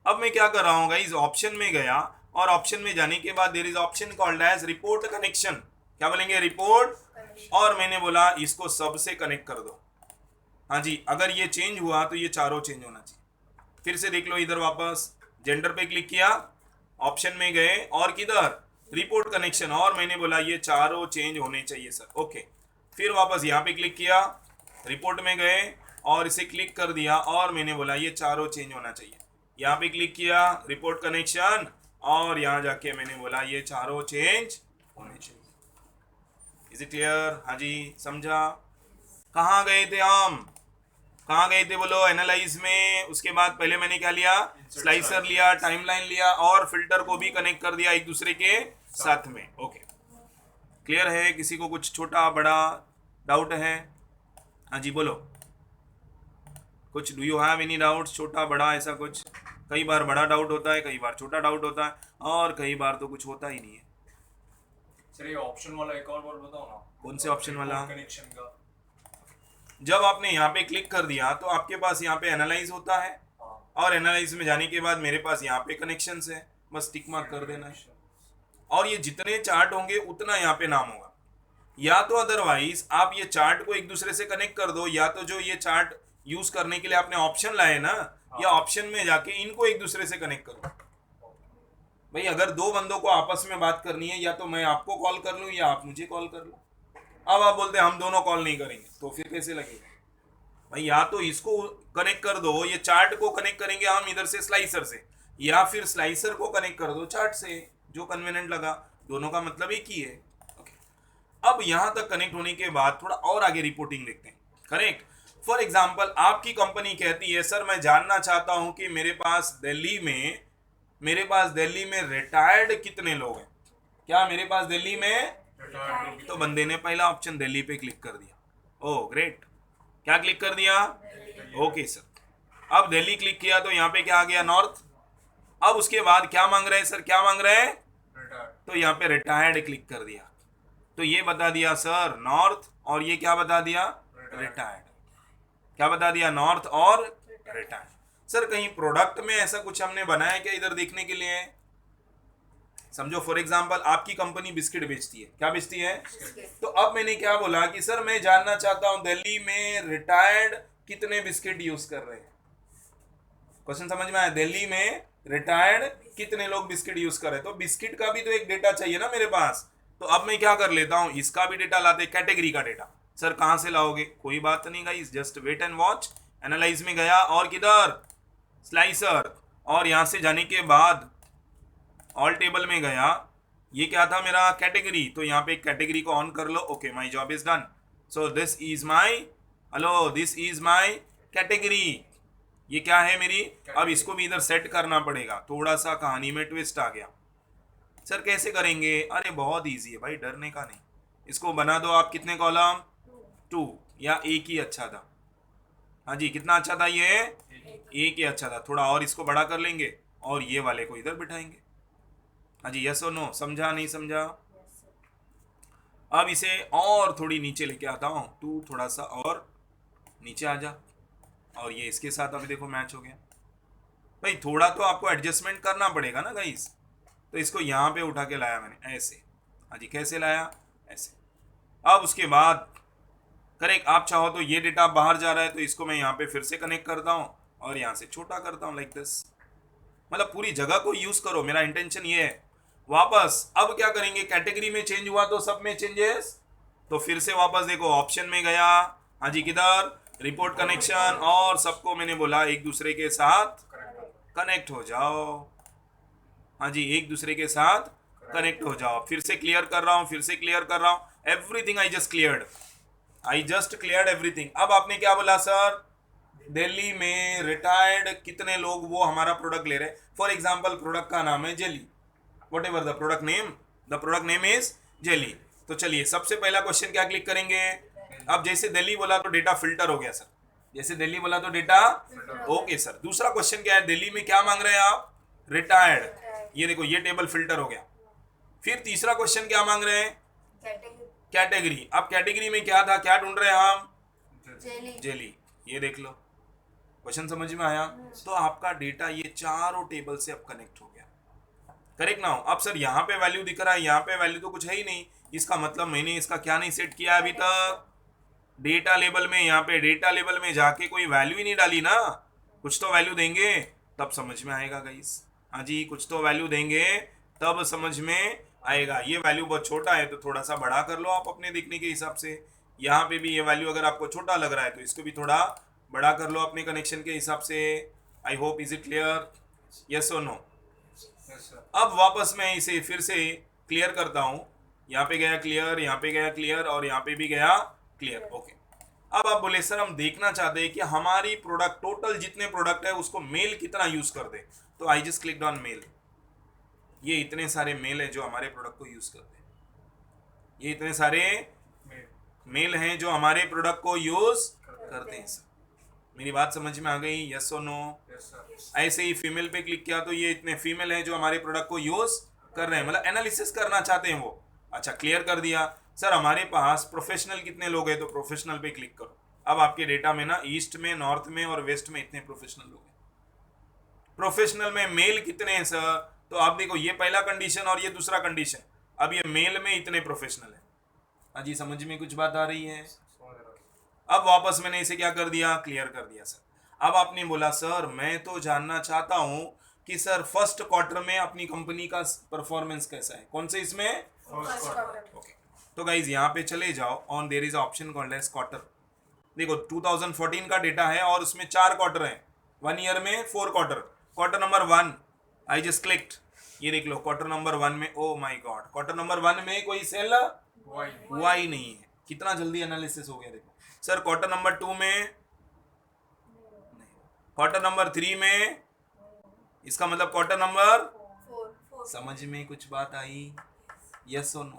अब मैं क्या कर रहा हूँ गाइस, ऑप्शन में गया और ऑप्शन में जाने के बाद there is option called as report connection. क्या बोलेंगे? रिपोर्ट। और मैंने बोला इसको सबसे कनेक्ट कर दो। हाँ जी, अगर ये चेंज हुआ तो ये चारों चेंज होना चाहिए। फिर से देख लो, इधर वापस जेंडर पे क्लिक किया, ऑप्शन में गए और किधर? रिपोर्ट कनेक्शन, और मैंने बोला ये चारों चेंज होने चाहिए सर। ओके, फिर वापस यहाँ पे क्लिक किया, रिपोर्ट में गए और इसे क्लिक कर दिया और मैंने बोला ये चारों चेंज होना चाहिए। यहाँ पे क्लिक किया, रिपोर्ट कनेक्शन, और यहाँ जाके मैंने बोला ये चारों चेंज होने चाहिए। Is it clear? हाँ जी, समझा? कहाँ गए थे हम? कहाँ गए थे बोलो? एनालाइज में। उसके बाद पहले मैंने क्या लिया? स्लाइसर लिया, टाइमलाइन लिया और फिल्टर को भी कनेक्ट कर दिया एक दूसरे के साथ में। ओके, क्लियर है? किसी को कुछ छोटा बड़ा डाउट है? हाँ जी बोलो, कुछ do you have any doubt? छोटा बड़ा ऐसा कुछ? कई बार बड़ा डाउट होता है, कई बार छोटा डाउट होता है, और कई बार तो कुछ होता ही नहीं है। सर ये ऑप्शन वाला एक और बार बताओ ना। कौन से ऑप्शन वाला? कनेक्शन का। जब आपने यहाँ पे क्लिक कर दिया तो आपके पास यहाँ पे एनालाइज होता है, और एनालाइज में जाने के बाद मेरे पास यहाँ पे कनेक्शंस है, बस टिक मार्क कर देना है। और ये जितने चार्ट होंगे उतना यहाँ पे नाम होगा। या तो अदरवाइज आप ये चार्ट को एक दूसरे से कनेक्ट कर दो, या तो जो ये चार्ट यूज करने के लिए आपने ऑप्शन लाए ना, या ऑप्शन में जाके इनको एक दूसरे से कनेक्ट करो। भाई अगर 2 बंदों को आपस में बात करनी है, या तो मैं आपको कॉल कर लूँ या आप मुझे कॉल कर लो। अब आप बोलते हैं हम दोनों कॉल नहीं करेंगे, तो फिर कैसे लगेगा? भाई या तो इसको कनेक्ट कर दो, ये चार्ट को कनेक्ट करेंगे हम इधर से स्लाइसर से, या फिर स्लाइसर को कनेक्ट कर दो चार्ट से, जो कन्वीनियंट लगा। दोनों का मतलब एक ही है। ओके, अब यहां तक कनेक्ट होने के बाद थोड़ा और आगे रिपोर्टिंग देखते हैं। करेक्ट, फॉर एग्जाम्पल आपकी कंपनी कहती है सर मैं जानना चाहता हूं कि मेरे पास दिल्ली में रिटायर्ड कितने लोग हैं। क्या मेरे पास दिल्ली में? तो बंदे ने पहला ऑप्शन दिल्ली पे क्लिक कर दिया। ओह ग्रेट, क्या क्लिक कर दिया? Okay sir. अब दिल्ली क्लिक किया तो यहाँ पे क्या आ गया? नॉर्थ। अब उसके बाद क्या मांग रहे हैं सर? क्या मांग रहे हैं? रिटायर्ड। तो यहाँ पे रिटायर्ड क्लिक कर दिया तो ये बता दिया सर नॉर्थ, और ये क्या बता दिया? रिटायर्ड। क्या बता दिया? नॉर्थ और रिटायर्ड। सर कहीं प्रोडक्ट में ऐसा कुछ हमने बनाया क्या इधर देखने के लिए? समझो फॉर एग्जांपल आपकी कंपनी बिस्किट बेचती है। क्या बेचती है? तो अब मैंने क्या बोला कि सर मैं जानना चाहता हूं दिल्ली में रिटायर्ड कितने बिस्किट यूज कर रहे हैं। क्वेश्चन समझ में आया? दिल्ली में रिटायर्ड कितने लोग बिस्किट यूज कर रहे हैं। तो बिस्किट का भी तो एक डेटा चाहिए ना मेरे पास। तो अब मैं क्या कर लेता हूं, इसका भी डेटा लाते, कैटेगरी का डेटा। सर कहां से लाओगे? कोई बात नहीं guys, just wait and watch. Analyze में गया और किधर? स्लाइसर। और यहां से जाने के बाद ऑल टेबल में गया। ये क्या था मेरा? कैटेगरी। तो यहाँ पे कैटेगरी को ऑन कर लो। Okay my job is done. So this is my, hello this is my category. ये क्या है मेरी? अब इसको भी इधर सेट करना पड़ेगा। थोड़ा सा कहानी में ट्विस्ट आ गया। सर कैसे करेंगे? अरे बहुत इजी है भाई, डरने का नहीं। इसको बना दो आप कितने कॉलम? 2 या एक ही अच्छा था? हाँ जी, कितना अच्छा था ये? एक ही अच्छा था। थोड़ा और इसको बड़ा कर लेंगे और ये वाले को इधर बिठाएंगे। हाँ जी, यस और नो? समझा नहीं समझा? अब इसे और थोड़ी नीचे लेके आता हूँ। तू थोड़ा सा और नीचे आ जा, और ये इसके साथ अभी देखो मैच हो गया। भाई थोड़ा तो आपको एडजस्टमेंट करना पड़ेगा ना गाइस। तो इसको यहाँ पे उठा के लाया मैंने ऐसे। हाँ जी, कैसे लाया? ऐसे। अब उसके बाद करेक्ट, आप चाहो तो ये डेटा बाहर जा रहा है तो इसको मैं यहाँ पे फिर से कनेक्ट करता हूँ और यहाँ से छोटा करता हूँ लाइक दिस। मतलब पूरी जगह को यूज करो, मेरा इंटेंशन ये है। वापस अब क्या करेंगे? कैटेगरी में चेंज हुआ तो सब में चेंजेस। तो फिर से वापस देखो, ऑप्शन में गया। हाँ जी, किधर? Report connection. और सबको मैंने बोला एक दूसरे के साथ कनेक्ट हो जाओ। हाँ जी, एक दूसरे के साथ कनेक्ट हो जाओ। फिर से क्लियर कर रहा हूँ, फिर से क्लियर कर रहा हूँ। Everything I just cleared everything. अब आपने क्या बोला सर? दिल्ली में रिटायर्ड कितने लोग वो हमारा प्रोडक्ट ले रहे हैं। फॉर एग्जाम्पल प्रोडक्ट का नाम है jelly, what ever the product name is jelly. तो चलिए सबसे पहला क्वेश्चन क्या क्लिक करेंगे? अब जैसे दिल्ली बोला तो डेटा फिल्टर हो गया सर। जैसे दिल्ली बोला तो डेटा ओके सर। दूसरा क्वेश्चन क्या है? दिल्ली में क्या मांग रहे हैं आप? रिटायर्ड। ये देखो, ये टेबल फिल्टर हो गया। फिर तीसरा क्वेश्चन क्या मांग रहे हैं? कैटेगरी। अब कैटेगरी में क्या था? क्या ढूंढ रहे हैं हम? जेली। ये देख लो, क्वेश्चन समझ में आया? तो आपका डेटा ये चारों टेबल से अब कनेक्ट हो गया। करेक्ट ना? अब सर यहाँ पे वैल्यू दिख रहा है, यहाँ पे वैल्यू तो कुछ है ही नहीं। इसका मतलब मैंने इसका क्या नहीं सेट किया अभी तक? डेटा लेबल में। यहाँ पे डेटा लेबल में जाके कोई वैल्यू ही नहीं डाली ना। कुछ तो वैल्यू देंगे तब समझ में आएगा गाइस। हाँ जी, कुछ तो वैल्यू देंगे तब समझ में आएगा। ये वैल्यू बहुत छोटा है तो थोड़ा सा बड़ा कर लो आप अपने देखने के हिसाब से। यहाँ पे भी ये वैल्यू अगर आपको छोटा लग रहा है तो इसको भी थोड़ा बड़ा कर लो अपने कनेक्शन के हिसाब से। I hope is it clear? Yes और नो? अब वापस मैं इसे फिर से क्लियर करता हूँ। यहाँ पे गया क्लियर, यहाँ पे गया क्लियर, और यहाँ पे भी गया क्लियर। ओके। अब आप बोले सर हम देखना चाहते हैं कि हमारी प्रोडक्ट टोटल जितने प्रोडक्ट है उसको मेल कितना यूज कर दे। तो I just clicked on mail. ये इतने सारे मेल है जो हमारे प्रोडक्ट को यूज करते हैं। ये इतने सारे मेल हैं जो हमारे प्रोडक्ट को यूज करते हैं सर। मेरी बात समझ में आ गई? यस और नो? ऐसे ही फीमेल पे क्लिक किया तो ये इतने फीमेल हैं जो हमारे प्रोडक्ट को यूज कर रहे हैं, मतलब एनालिसिस करना चाहते हैं वो। अच्छा, क्लियर कर दिया। सर हमारे पास प्रोफेशनल कितने लोग हैं? तो प्रोफेशनल पे क्लिक करो। अब आपके डेटा में ना ईस्ट में, नॉर्थ में और वेस्ट में इतने प्रोफेशनल लोग हैं। प्रोफेशनल में मेल कितने हैं सर? तो आप देखो, ये पहला कंडीशन और ये दूसरा कंडीशन। अब ये मेल में इतने प्रोफेशनल है। हाँ जी, समझ में कुछ बात आ रही है? अब वापस मैंने इसे क्या कर दिया? क्लियर कर दिया सर। अब आपने बोला सर मैं तो जानना चाहता हूं कि सर फर्स्ट क्वार्टर में अपनी कंपनी का परफॉर्मेंस कैसा है। कौन से इसमें? ओके। तो गाइज यहाँ पे चले जाओ, on there is option called as quarter. देखो 2014 का डेटा है और उसमें 4 क्वार्टर हैं। 1 ईयर में 4 क्वार्टर। क्वार्टर नंबर 1 आई जस्ट क्लिक्ड। ये देख लो क्वार्टर नंबर 1 में, oh my God, quarter number 1 में कोई सेल हुआ ही नहीं है। कितना जल्दी एनालिसिस हो गया देखो सर। क्वार्टर नंबर 2 में, क्वार्टर नंबर 3 में, इसका मतलब क्वार्टर नंबर 4। समझ में कुछ बात आई? यस और नो?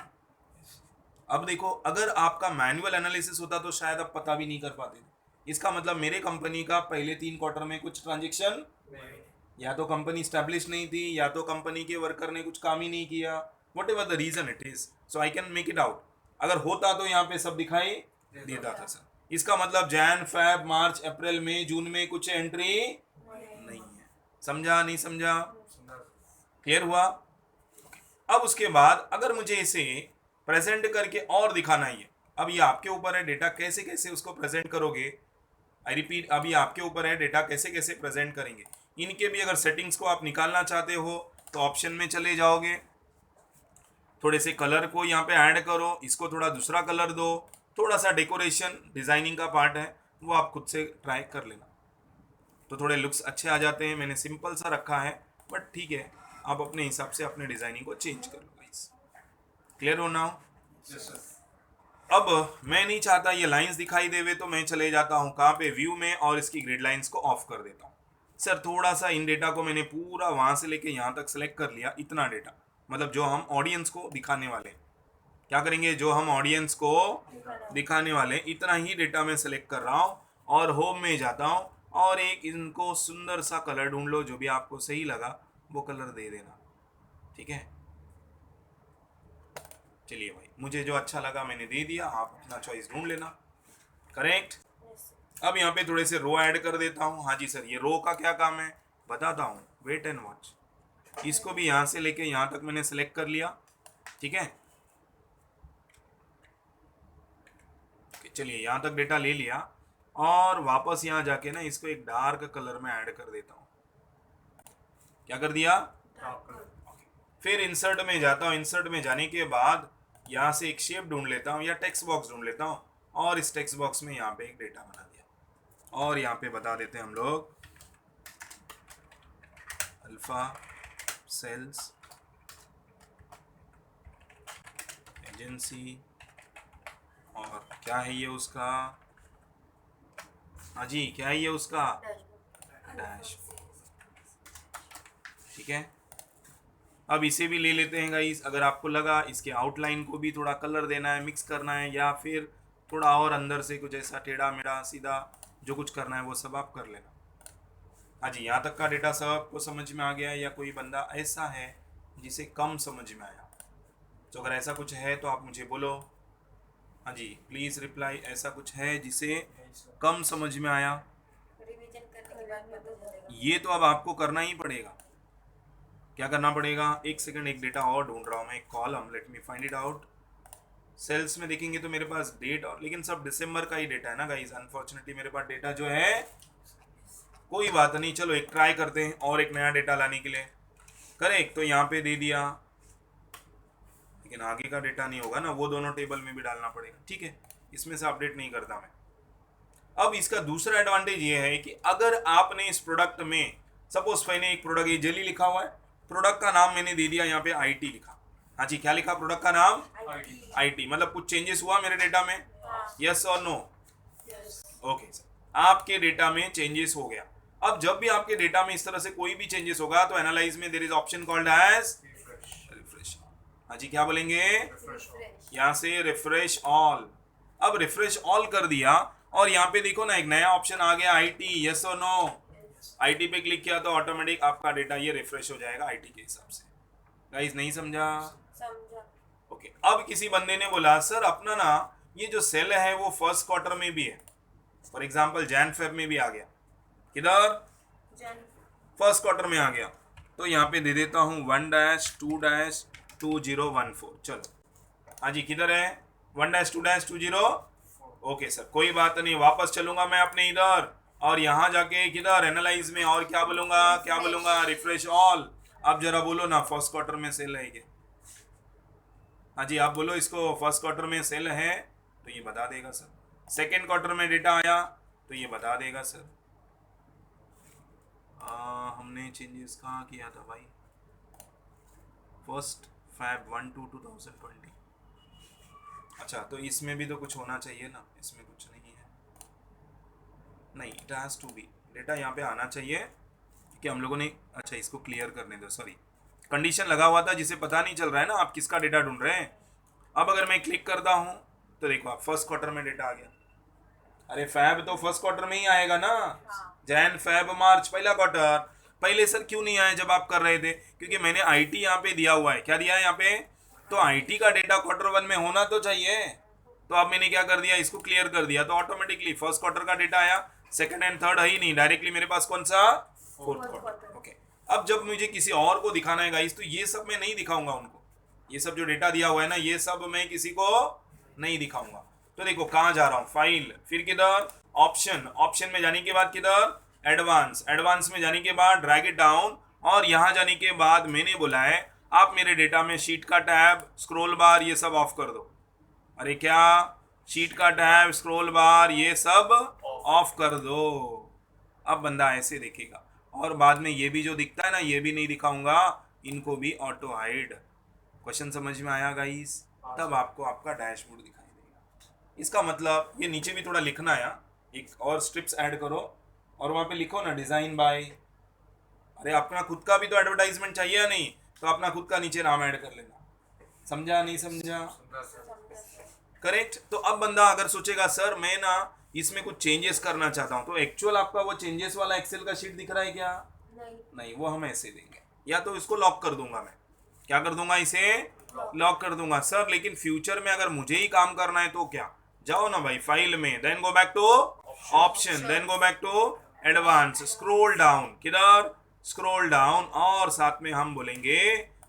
अब देखो, अगर आपका मैनुअल एनालिसिस होता तो शायद आप पता भी नहीं कर पाते। इसका मतलब मेरे कंपनी का पहले 3 क्वार्टर में कुछ ट्रांजेक्शन, या तो कंपनी स्टैब्लिश नहीं थी, या तो कंपनी के वर्कर ने कुछ काम ही नहीं किया, whatever the reason it is, so I can make it out. अगर होता तो यहाँ पे सब दिखाई देता था सर। इसका मतलब जैन, फेब, मार्च, अप्रैल, मई, जून में कुछ एंट्री नहीं है। समझा नहीं समझा? क्लियर हुआ? अब उसके बाद अगर मुझे इसे प्रेजेंट करके और दिखाना ही है, अब ये आपके ऊपर है डेटा कैसे कैसे उसको प्रेजेंट करोगे। आई रिपीट, अभी आपके ऊपर है डेटा कैसे कैसे प्रेजेंट करेंगे। इनके भी अगर सेटिंग्स को आप निकालना चाहते हो तो ऑप्शन में चले जाओगे, थोड़े से कलर को यहाँ पे ऐड करो, इसको थोड़ा दूसरा कलर दो, थोड़ा सा डेकोरेशन डिजाइनिंग का पार्ट है वो आप खुद से ट्राई कर लेना, तो थोड़े लुक्स अच्छे आ जाते हैं। मैंने सिंपल सा रखा है बट ठीक है, आप अपने हिसाब से अपने डिजाइनिंग को चेंज कर लो गाइस। क्लियर हो ना? अब मैं नहीं चाहता ये लाइंस दिखाई देवे, तो मैं चले जाता हूँ कहाँ पे, व्यू में, और इसकी ग्रिड लाइंस को ऑफ कर देता हूँ। सर थोड़ा सा इन डेटा को मैंने पूरा वहाँ से लेके यहाँ तक सेलेक्ट कर लिया, इतना डेटा, मतलब जो हम ऑडियंस को दिखाने वाले, क्या करेंगे, जो हम ऑडियंस को दिखाने वाले इतना ही डेटा मैं सेलेक्ट कर रहा हूँ, और होम में जाता हूँ और एक इनको सुंदर सा कलर ढूंढ लो, जो भी आपको सही लगा वो कलर दे देना, ठीक है। चलिए भाई, मुझे जो अच्छा लगा मैंने दे दिया, आप अपना चॉइस ढूंढ लेना। करेक्ट। अब यहाँ पे थोड़े से रो ऐड कर देता हूँ। हाँ जी सर, ये रो का क्या काम है बताता हूँ, वेट एंड वॉच। इसको भी यहाँ से लेके यहाँ तक मैंने सेलेक्ट कर लिया, ठीक है। चलिए यहाँ तक डेटा ले लिया, और वापस यहाँ जाके ना इसको एक डार्क कलर में ऐड कर देता हूँ। क्या कर दिया? फिर इंसर्ट में जाता हूँ, इंसर्ट में जाने के बाद यहाँ से एक शेप ढूंढ लेता हूँ या टेक्स्ट बॉक्स ढूंढ लेता हूँ, और इस टेक्स्ट बॉक्स में यहाँ पे एक डेटा बना दिया, और यहाँ पे बता देते हैं हम लोग अल्फा सेल्स एजेंसी, और क्या है ये उसका, हाँ जी क्या है ये उसका डैश, ठीक है। अब इसे भी ले लेते हैं गाइस। अगर आपको लगा इसके आउटलाइन को भी थोड़ा कलर देना है, मिक्स करना है, या फिर थोड़ा और अंदर से कुछ ऐसा टेढ़ा मेढ़ा सीधा जो कुछ करना है वो सब आप कर लेना। हाँ जी, यहाँ तक का डेटा सब आपको समझ में आ गया, या कोई बंदा ऐसा है जिसे कम समझ में आया? तो अगर ऐसा कुछ है तो आप मुझे बोलो। हाँ जी प्लीज़ रिप्लाई, ऐसा कुछ है जिसे कम समझ में आया? रिवीजन करने के बाद पता चलेगा। ये तो अब आपको करना ही पड़ेगा। क्या करना पड़ेगा? एक सेकंड, एक डेटा और ढूंढ रहा हूँ मैं, एक column, let me find it out. Sales में देखेंगे तो मेरे पास डेट, और लेकिन सब दिसंबर का ही डेटा है ना गाइस, अनफॉर्चुनेटली मेरे पास डेटा जो है, कोई बात नहीं, चलो एक ट्राई करते हैं और एक नया डेटा लाने के लिए। करेक्ट, तो यहाँ पे दे दिया, लेकिन आगे का डेटा नहीं होगा ना, वो दोनों टेबल में भी डालना पड़ेगा, ठीक है, इसमें से अपडेट नहीं करता मैं। अब इसका दूसरा एडवांटेज ये है कि अगर आपने इस प्रोडक्ट में, सपोज मैंने एक प्रोडक्ट, ये जेली लिखा हुआ है, प्रोडक्ट का नाम मैंने दे दिया यहाँ पे आईटी लिखा। हाँ जी क्या लिखा प्रोडक्ट का नाम? आईटी। मतलब कुछ चेंजेस हुआ मेरे डेटा में? यस और नो? ओके सर, आपके डेटा में चेंजेस हो गया। अब जब भी आपके डेटा में इस तरह से कोई भी चेंजेस होगा तो एनालाइज में there is option called as refresh. हाँ जी क्या बोलेंगे? यहाँ से रिफ्रेश ऑल। अब रिफ्रेश ऑल कर दिया, और यहाँ पे देखो ना एक नया ऑप्शन आ गया आईटी, यस और नो? आईटी पे क्लिक किया तो ऑटोमेटिक आपका डेटा ये रिफ्रेश हो जाएगा आईटी के हिसाब से। गाइस नहीं समझा? समझा। ओके। अब किसी बंदे ने बोला सर अपना ना ये जो सेल है वो फर्स्ट क्वार्टर में भी है, फॉर एग्जांपल जैन फेब में भी आ गया, किधर? फर्स्ट क्वार्टर में आ गया, तो यहाँ पे दे देता हूँ 1-2-2014। चलो हाँ जी किधर है? 1-2-20। ओके सर कोई बात नहीं, वापस चलूंगा मैं अपने इधर, और यहाँ जाके किधर एनालाइज में, और क्या बोलूंगा? Refresh all. अब जरा बोलो ना फर्स्ट क्वार्टर में सेल है क्या? हाँ जी आप बोलो इसको, फर्स्ट क्वार्टर में सेल है तो ये बता देगा सर। सेकेंड क्वार्टर में डेटा आया तो ये बता देगा सर। हमने चेंजेस कहाँ किया था भाई? 1 Feb 1-2-2020। अच्छा तो इसमें भी तो कुछ होना चाहिए ना, इसमें कुछ नहीं है, नहीं it has to be, data यहाँ पे आना चाहिए कि हम लोगों ने, अच्छा इसको क्लियर करने दो, सॉरी कंडीशन लगा हुआ था जिसे पता नहीं चल रहा है ना आप किसका डेटा ढूंढ रहे हैं। अब अगर मैं क्लिक करता हूँ तो देखो आप फर्स्ट क्वार्टर में डेटा आ गया। अरे फैब तो फर्स्ट क्वार्टर में ही आएगा ना, जैन फैब मार्च पहला क्वार्टर। पहले सर क्यों नहीं आया जब आप कर रहे थे? क्योंकि मैंने आईटी यहाँ पे दिया हुआ है। क्या दिया है यहाँ पे? तो आईटी का डेटा क्वार्टर 1 में होना तो चाहिए। तो अब मैंने क्या कर दिया, इसको क्लियर कर दिया, तो ऑटोमेटिकली फर्स्ट क्वार्टर का डेटा आया, सेकंड एंड थर्ड है ही नहीं, डायरेक्टली मेरे पास कौन सा? Fourth quarter. ओके, अब जब मुझे किसी और को दिखाना है गाइस, तो ये सब मैं नहीं दिखाऊंगा उनको। ये सब जो डेटा दिया हुआ है ना, ये सब मैं किसी को नहीं दिखाऊंगा। तो देखो कहाँ जा रहा हूँ, फाइल, फिर किधर? ऑप्शन, ऑप्शन में जाने के बाद किधर? एडवांस, एडवांस में जाने के बाद ड्रैग इट डाउन, और यहाँ जाने के बाद मैंने बोला है आप मेरे डेटा में शीट का टैब, स्क्रॉल बार, ये सब ऑफ कर दो। अरे क्या? शीट का टैब, स्क्रॉल बार, ये सब ऑफ कर दो। अब बंदा ऐसे देखेगा, और बाद में ये भी जो दिखता है ना, ये भी नहीं दिखाऊंगा, इनको भी ऑटो हाइड। क्वेश्चन समझ में आया गाइस? तब आपको आपका डैशबोर्ड दिखाई देगा। इसका मतलब ये नीचे भी थोड़ा लिखना है, एक और स्ट्रिप्स ऐड करो और वहाँ पे लिखो ना डिजाइन बाय। अरे अपना खुद का भी तो एडवर्टाइजमेंट चाहिए या नहीं? तो अपना खुद का नीचे नाम ऐड कर लेना। समझा नहीं समझा? करेक्ट। तो अब बंदा अगर सोचेगा सर मैं ना इसमें कुछ चेंजेस करना चाहता हूँ, तो एक्चुअल आपका वो चेंजेस वाला एक्सेल का शीट दिख रहा है क्या? नहीं, वो हम ऐसे देंगे, या तो इसको लॉक कर दूंगा मैं। क्या कर दूंगा? इसे लॉक कर दूंगा। सर लेकिन फ्यूचर में अगर मुझे ही काम करना है तो क्या? जाओ ना भाई फाइल में, then go back to option, then go back to advance, scroll down, किधर? स्क्रॉल डाउन, और साथ में हम बोलेंगे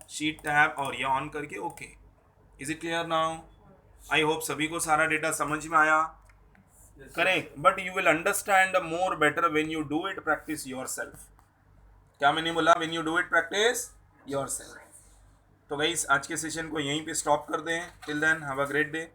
शीट टैब, और ये ऑन करके okay. Is it clear now? I hope सभी को सारा डेटा समझ में आया। Correct, but you will understand more better when you do it practice yourself. क्या मैंने बोला? When you do it practice yourself. तो गाइस आज के सेशन को यहीं पे स्टॉप कर दें। Till then have a great day.